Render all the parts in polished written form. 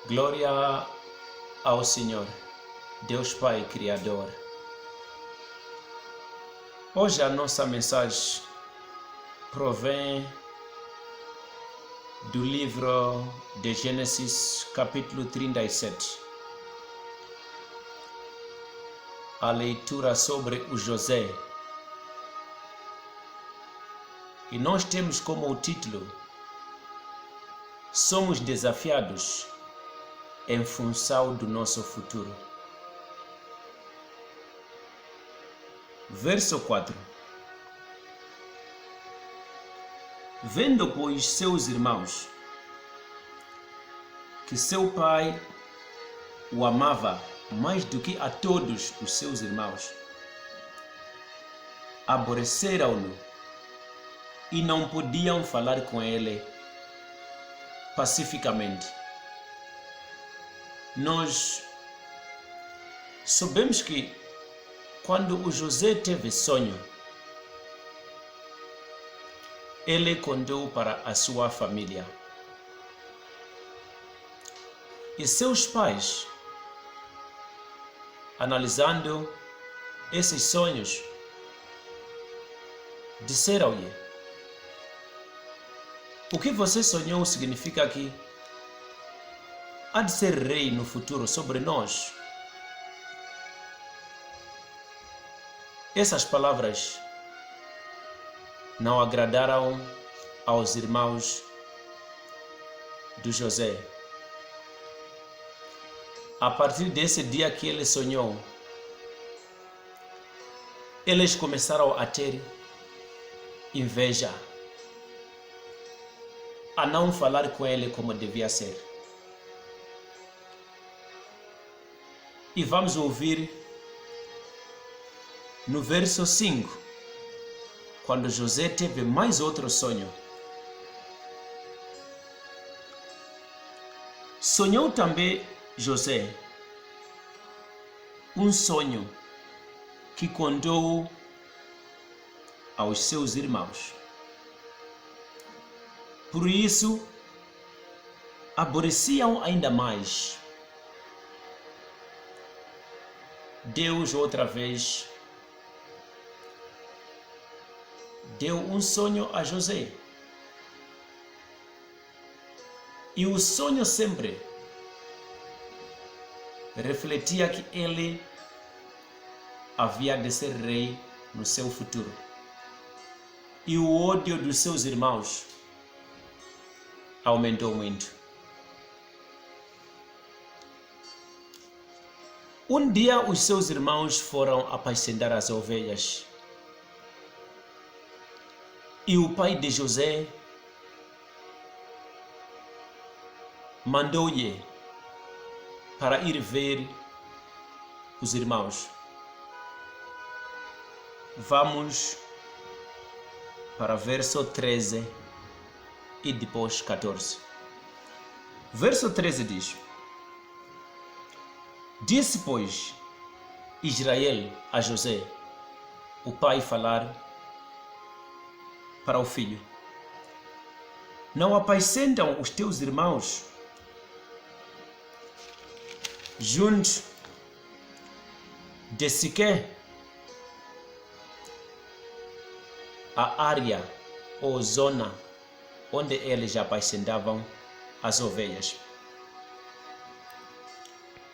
Glória ao Senhor, Deus Pai Criador. Hoje a nossa mensagem provém do livro de Gênesis, capítulo 37. A leitura sobre o José. E nós temos como título: Somos desafiados em função do nosso futuro. Verso 4. Vendo, pois, seus irmãos que seu pai o amava mais do que a todos os seus irmãos, aborreceram-no e não podiam falar com ele pacificamente. Nós sabemos que quando o José teve sonho, ele contou para a sua família. E seus pais, analisando esses sonhos, disseram-lhe: o que você sonhou significa que há de ser rei no futuro sobre nós. Essas palavras não agradaram aos irmãos do José. A partir desse dia que ele sonhou, eles começaram a ter inveja, a não falar com ele como devia ser. E vamos ouvir no verso 5, quando José teve mais outro sonho. Sonhou também José um sonho que contou aos seus irmãos. Por isso, aborreciam ainda mais. Deus outra vez deu um sonho a José. E o sonho sempre refletia que ele havia de ser rei no seu futuro. E o ódio dos seus irmãos aumentou muito. Um dia os seus irmãos foram apacentar as ovelhas. E o pai de José mandou-lhe para ir ver os irmãos. Vamos para verso 13 e depois 14. Verso 13 diz: Disse, pois, Israel a José, o pai falar para o filho: Não apacentam os teus irmãos junto de Siquém, a área ou zona onde eles apacentavam as ovelhas.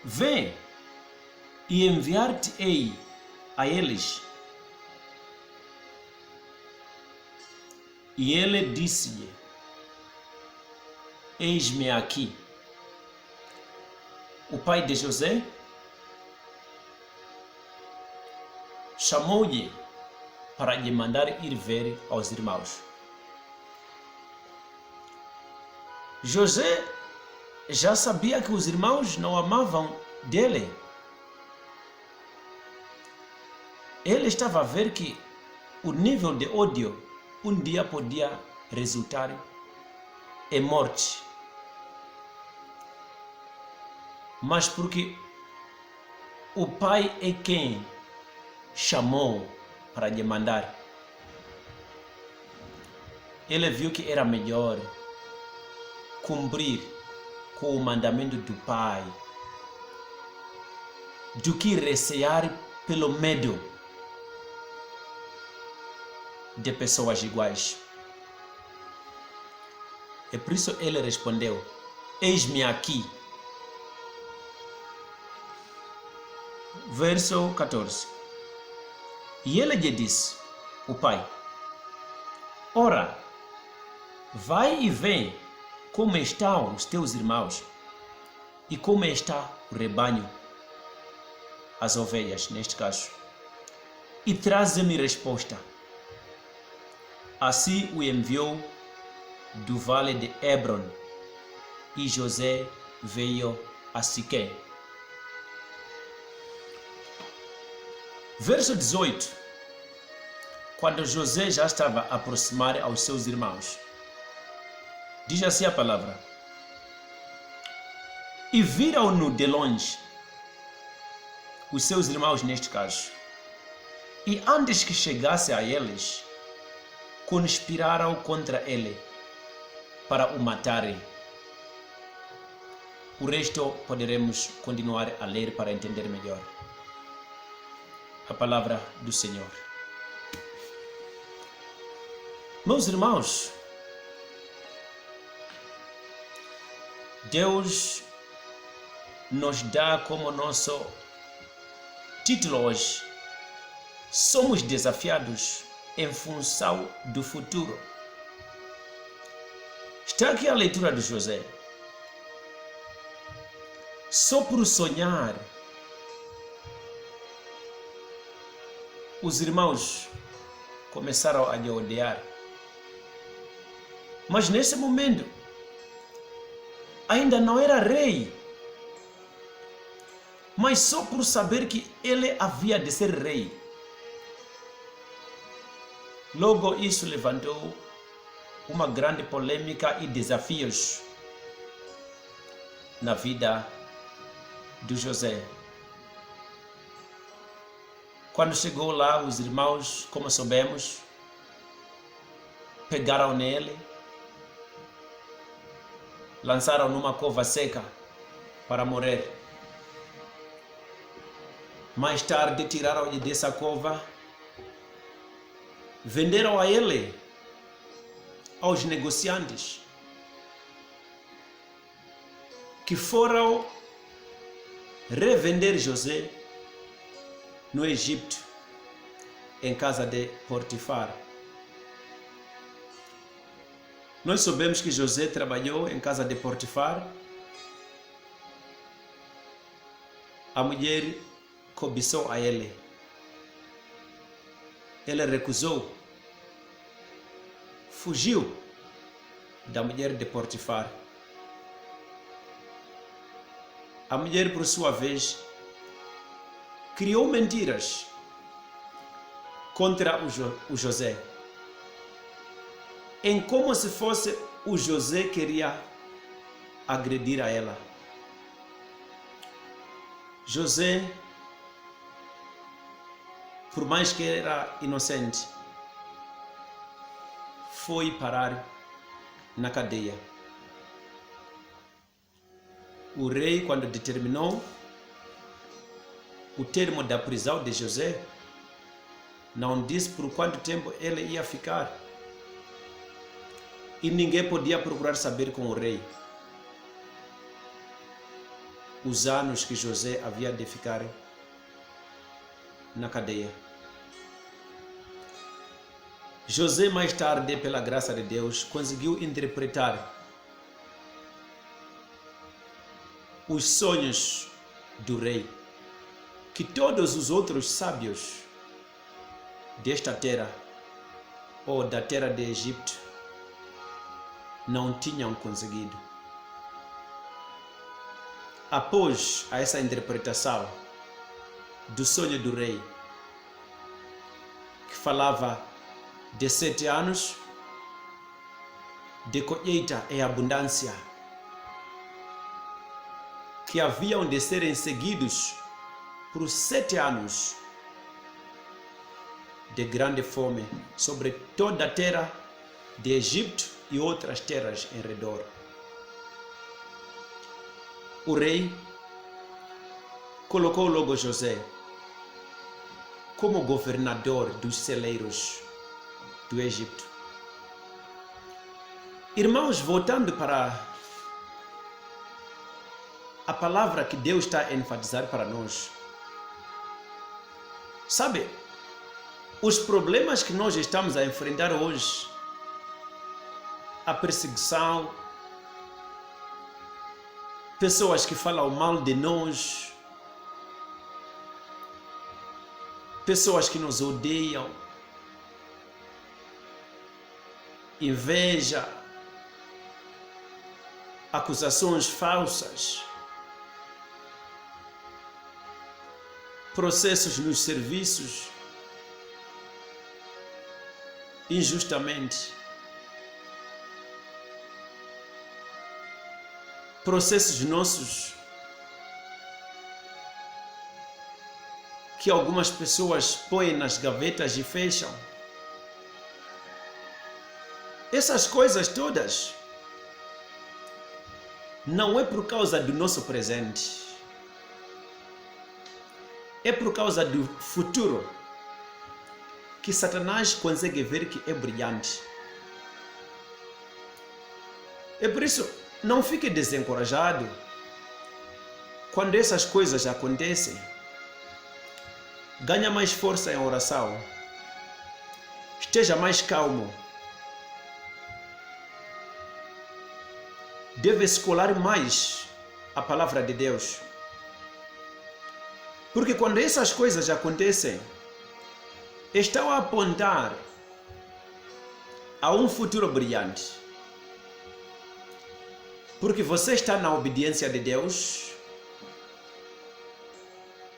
Vem e enviar-te-ei a eles. E ele disse-lhe: Eis-me aqui. O pai de José chamou-lhe para lhe mandar ir ver aos irmãos. José já sabia que os irmãos não amavam dele. Ele estava a ver que o nível de ódio um dia podia resultar em morte. Mas porque o pai é quem chamou para lhe mandar, ele viu que era melhor cumprir com o mandamento do Pai do que recear pelo medo de pessoas iguais. É por isso ele respondeu: eis-me aqui. Verso 14. E ele lhe disse, o pai: ora, vai e vê como estão os teus irmãos e como está o rebanho, as ovelhas neste caso, e traze-me resposta. Assim o enviou do vale de Hebron, e José veio a Siquém. Verso 18. Quando José já estava a aproximar aos seus irmãos, diz assim a palavra: e viram-no de longe, os seus irmãos neste caso, e antes que chegasse a eles, conspiraram contra ele para o matarem. O resto poderemos continuar a ler para entender melhor. A palavra do Senhor. Meus irmãos, Deus nos dá como nosso título hoje: somos desafiados em função do futuro. Está aqui a leitura de José. Só por sonhar, os irmãos começaram a lhe odiar. Mas nesse momento, ainda não era rei. Mas só por saber que ele havia de ser rei, logo isso levantou uma grande polêmica e desafios na vida de José. Quando chegou lá, os irmãos, como soubemos, pegaram nele, lançaram numa cova seca para morrer. Mais tarde tiraram-lhe dessa cova, venderam a ele aos negociantes que foram revender José no Egito, em casa de Potifar. Nós sabemos que José trabalhou em casa de Potifar. A mulher cobiçou a ele. Ele recusou. Fugiu da mulher de Potifar. A mulher, por sua vez, criou mentiras contra o José, em como se fosse o José que queria agredir a ela. José, por mais que era inocente, foi parar na cadeia. O rei, quando determinou o termo da prisão de José, não disse por quanto tempo ele ia ficar. E ninguém podia procurar saber com o rei os anos que José havia de ficar na cadeia. José, mais tarde, pela graça de Deus, conseguiu interpretar os sonhos do rei, que todos os outros sábios desta terra, ou da terra de Egito, não tinham conseguido. Após essa interpretação do sonho do rei, que falava de 7 anos de colheita e abundância, que haviam de serem seguidos por 7 anos de grande fome sobre toda a terra de Egito e outras terras em redor. o rei colocou logo José como governador dos celeiros do Egito. Irmãos, voltando para a palavra que Deus está a enfatizar para nós. Sabe, os problemas que nós estamos a enfrentar hoje, a perseguição, pessoas que falam mal de nós, pessoas que nos odeiam, inveja, acusações falsas, processos nos serviços, injustamente, processos nossos que algumas pessoas põem nas gavetas e fecham. Essas coisas todas não é por causa do nosso presente, é por causa do futuro que Satanás consegue ver que é brilhante. É por isso, não fique desencorajado quando essas coisas acontecem. Ganha mais força em oração. Esteja mais calmo. Deve escolar mais a palavra de Deus. Porque quando essas coisas acontecem, estão a apontar a um futuro brilhante. Porque você está na obediência de Deus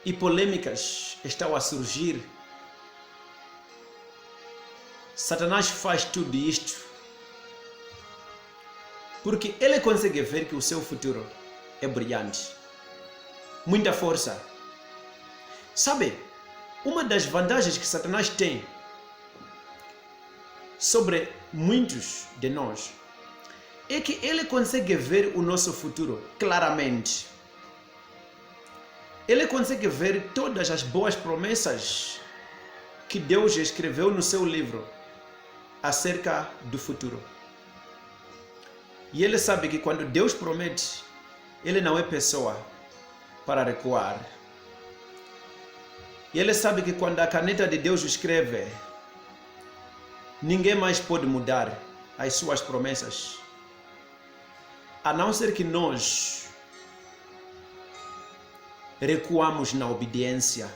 e polêmicas estão a surgir. Satanás faz tudo isto porque ele consegue ver que o seu futuro é brilhante. Muita força. Sabe, uma das vantagens que Satanás tem sobre muitos de nós é que ele consegue ver o nosso futuro claramente. Ele consegue ver todas as boas promessas que Deus escreveu no seu livro acerca do futuro. E ele sabe que quando Deus promete, ele não é pessoa para recuar. E ele sabe que quando a caneta de Deus escreve, ninguém mais pode mudar as suas promessas, a não ser que nós recuamos na obediência.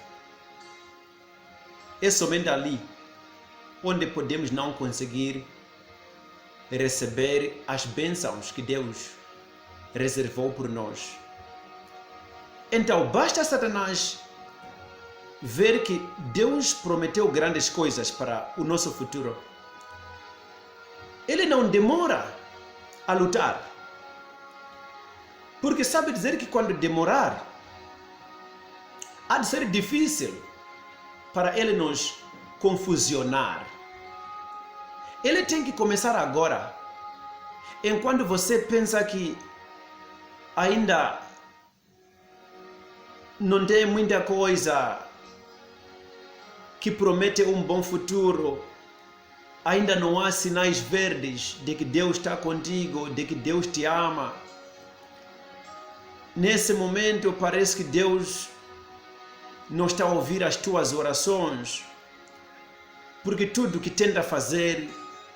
É somente ali onde podemos não conseguir receber as bênçãos que Deus reservou por nós. Então, basta Satanás ver que Deus prometeu grandes coisas para o nosso futuro. Ele não demora a lutar. Porque sabe dizer que quando demorar, há de ser difícil para ele nos confusionar. Ele tem que começar agora. Enquanto você pensa que ainda não tem muita coisa que promete um bom futuro, ainda não há sinais verdes de que Deus está contigo, de que Deus te ama. Nesse momento parece que Deus não está a ouvir as tuas orações, porque tudo que tenta fazer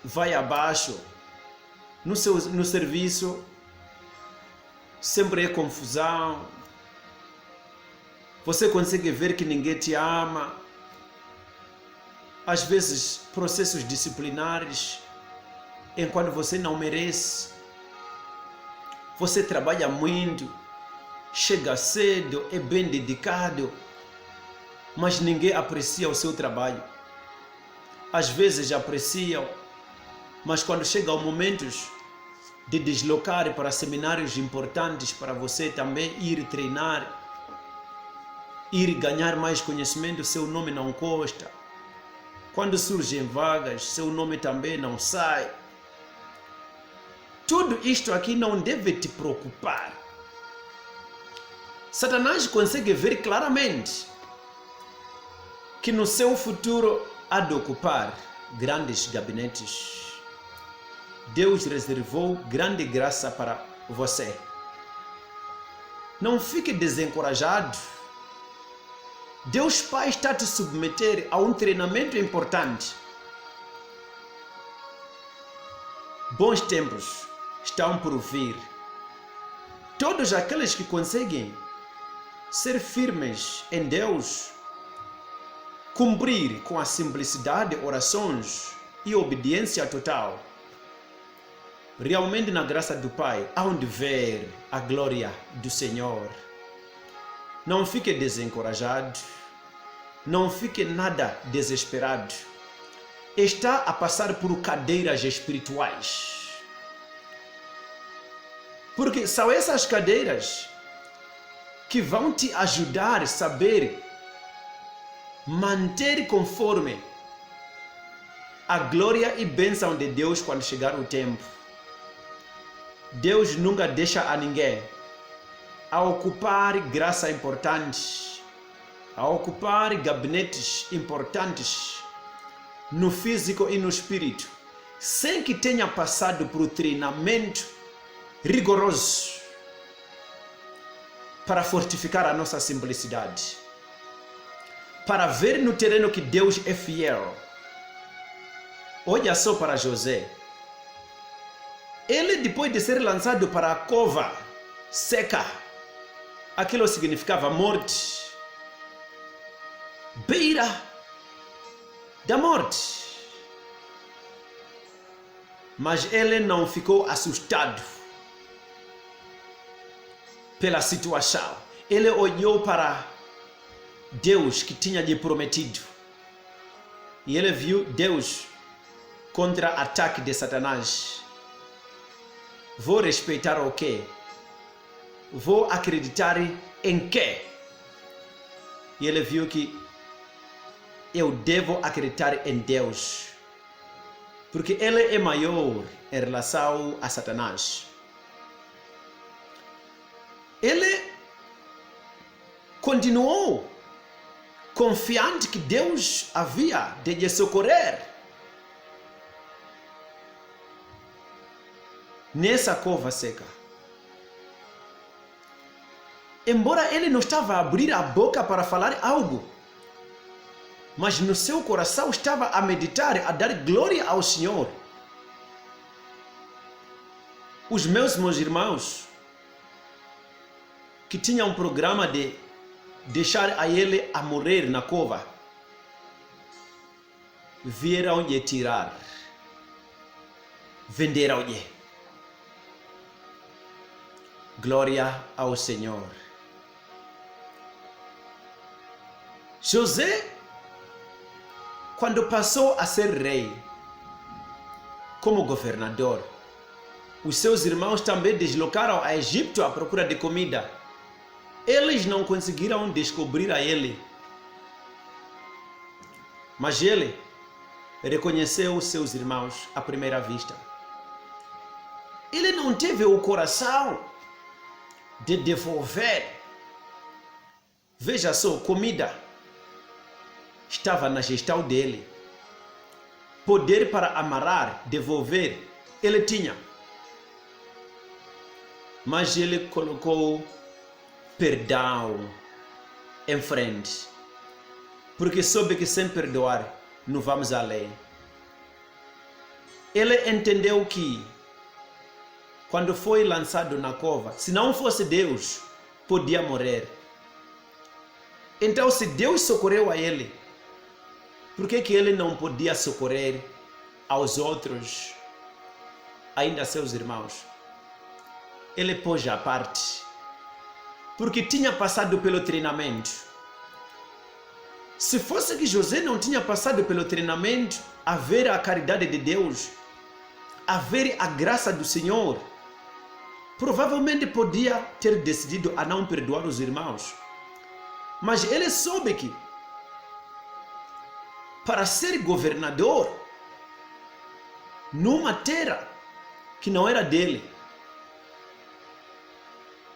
vai abaixo. No serviço sempre é confusão. Você consegue ver que ninguém te ama. Às vezes processos disciplinares enquanto você não merece. Você trabalha muito, chega cedo, é bem dedicado, mas ninguém aprecia o seu trabalho. Às vezes apreciam, mas quando chega o momento de deslocar para seminários importantes para você também ir treinar, ir ganhar mais conhecimento, seu nome não consta. Quando surgem vagas, seu nome também não sai. Tudo isto aqui não deve te preocupar. Satanás consegue ver claramente que no seu futuro há de ocupar grandes gabinetes. Deus reservou grande graça para você. Não fique desencorajado. Deus Pai está te submeter a um treinamento importante. Bons tempos estão por vir. Todos aqueles que conseguem ser firmes em Deus, cumprir com a simplicidade, orações e obediência total, realmente na graça do Pai, hão de ver a glória do Senhor. Não fique desencorajado, não fique nada desesperado. Está a passar por cadeiras espirituais. Porque são essas cadeiras que vão te ajudar a saber manter conforme a glória e bênção de Deus quando chegar o tempo. Deus nunca deixa a ninguém a ocupar graça importante, a ocupar gabinetes importantes no físico e no espírito, sem que tenha passado por treinamento rigoroso para fortificar a nossa simplicidade, para ver no terreno que Deus é fiel. Olha só para José. Ele, depois de ser lançado para a cova seca, aquilo significava morte, beira da morte. Mas ele não ficou assustado pela situação. Ele olhou para Deus que tinha lhe prometido. E ele viu Deus contra o ataque de Satanás. Vou respeitar o quê? Vou acreditar em quê? E ele viu que eu devo acreditar em Deus, porque Ele é maior em relação a Satanás. Ele continuou confiante que Deus havia de lhe socorrer nessa cova seca. Embora ele não estava a abrir a boca para falar algo, mas no seu coração estava a meditar, a dar glória ao Senhor. Os meus irmãos, que tinham um programa de deixar a ele a morrer na cova, vieram-lhe tirar, venderam-lhe. Glória ao Senhor. José, quando passou a ser rei, como governador, os seus irmãos também deslocaram a Egito à procura de comida. Eles não conseguiram descobrir a ele. Mas ele reconheceu os seus irmãos à primeira vista. Ele não teve o coração de devolver. Veja só, comida estava na gestão dele. Poder para amarrar, devolver, ele tinha. Mas ele colocou perdão em frente, porque soube que sem perdoar não vamos além. Ele entendeu que quando foi lançado na cova, se não fosse Deus, podia morrer. Então, se Deus socorreu a ele, por que ele não podia socorrer aos outros, ainda seus irmãos? Ele pôs à parte, porque tinha passado pelo treinamento. Se fosse que José não tinha passado pelo treinamento, a ver a caridade de Deus, a ver a graça do Senhor, provavelmente podia ter decidido a não perdoar os irmãos. Mas ele soube que para ser governador numa terra que não era dele,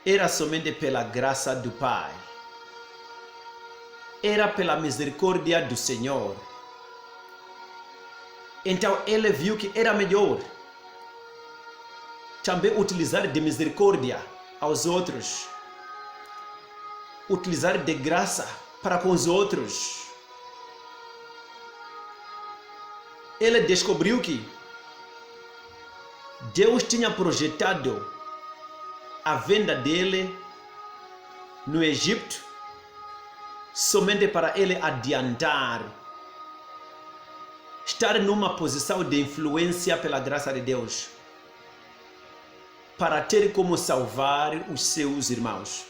era somente pela graça do Pai. Era pela misericórdia do Senhor. Então ele viu que era melhor também utilizar de misericórdia aos outros. Utilizar de graça para com os outros. Ele descobriu que Deus tinha projetado a venda dele no Egito somente para ele adiantar, estar numa posição de influência pela graça de Deus, para ter como salvar os seus irmãos.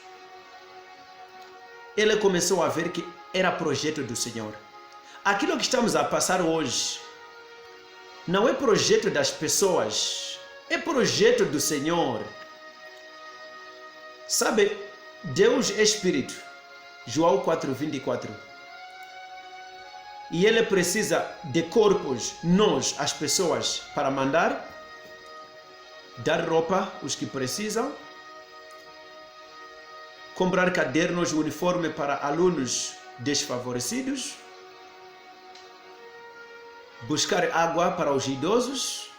Ele começou a ver que era projeto do Senhor. Aquilo que estamos a passar hoje não é projeto das pessoas, é projeto do Senhor. Sabe, Deus é Espírito, João 4:24. E Ele precisa de corpos, nós, as pessoas, para mandar, dar roupa, os que precisam, comprar cadernos, uniforme para alunos desfavorecidos, buscar água para os idosos,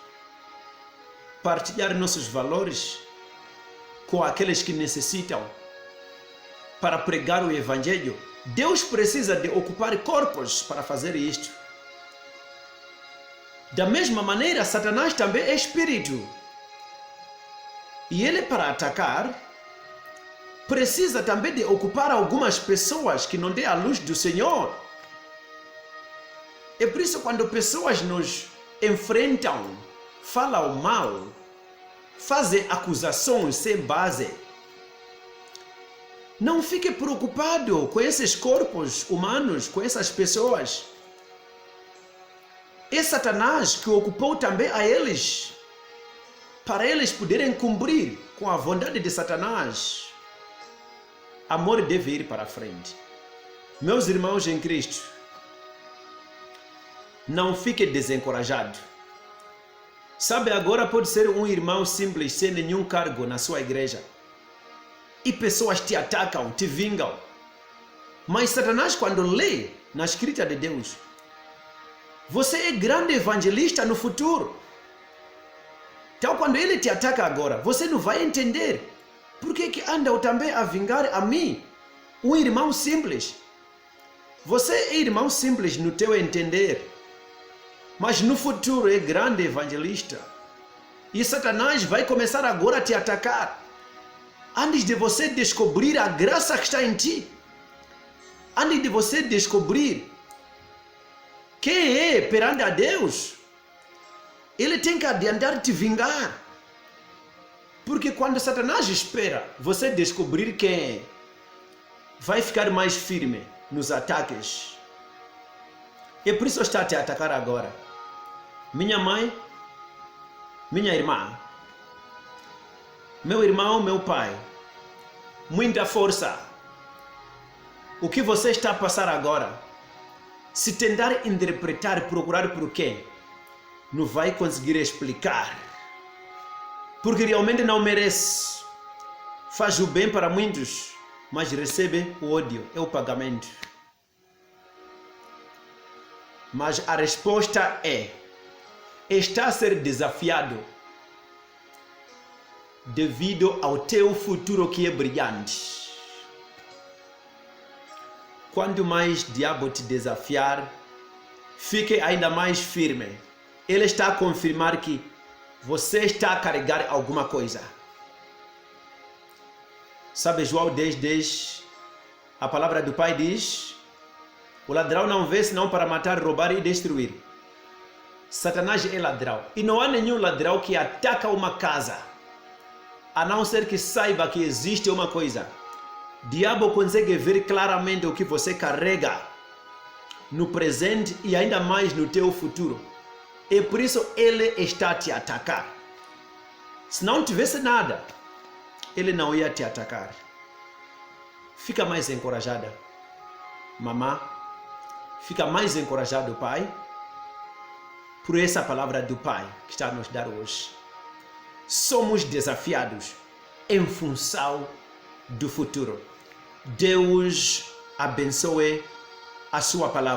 partilhar nossos valores com aqueles que necessitam, para pregar o Evangelho. Deus precisa de ocupar corpos para fazer isto. Da mesma maneira, Satanás também é espírito. E ele, para atacar, precisa também de ocupar algumas pessoas que não dê a luz do Senhor. É por isso quando pessoas nos enfrentam, falam mal, fazem acusações sem base, não fique preocupado com esses corpos humanos, com essas pessoas. É Satanás que ocupou também a eles, para eles poderem cumprir com a vontade de Satanás. Amor deve ir para a frente. Meus irmãos em Cristo, não fique desencorajado. Sabe, agora pode ser um irmão simples, sem nenhum cargo na sua igreja. E pessoas te atacam, te vingam. Mas Satanás, quando lê na escrita de Deus, você é grande evangelista no futuro. Então, quando ele te ataca agora, você não vai entender. Por que andam também a vingar a mim, um irmão simples? Você é irmão simples no teu entender, mas no futuro é grande evangelista. E Satanás vai começar agora a te atacar, antes de você descobrir a graça que está em ti, antes de você descobrir quem é perante a Deus, ele tem que adiantar te vingar. Porque quando Satanás espera você descobrir quem é, vai ficar mais firme nos ataques. E por isso está a te atacar agora. Minha mãe, minha irmã, meu irmão, meu pai, muita força. O que você está a passar agora, se tentar interpretar, procurar por quê, não vai conseguir explicar. Porque realmente não merece. Faz o bem para muitos, mas recebe o ódio, é o pagamento. Mas a resposta é: está a ser desafiado devido ao teu futuro que é brilhante. Quanto mais o diabo te desafiar, fique ainda mais firme. Ele está a confirmar que você está a carregar alguma coisa. Sabe, João 10:10, a palavra do Pai diz: o ladrão não vê senão para matar, roubar e destruir. Satanás é ladrão. E não há nenhum ladrão que ataca uma casa, a não ser que saiba que existe uma coisa. O diabo consegue ver claramente o que você carrega no presente e ainda mais no teu futuro. E por isso ele está a te atacar. Se não tivesse nada, ele não ia te atacar. Fica mais encorajada, mamã. Fica mais encorajado, pai, por essa palavra do Pai que está a nos dar hoje. Somos desafiados em função do futuro. Deus abençoe a sua palavra.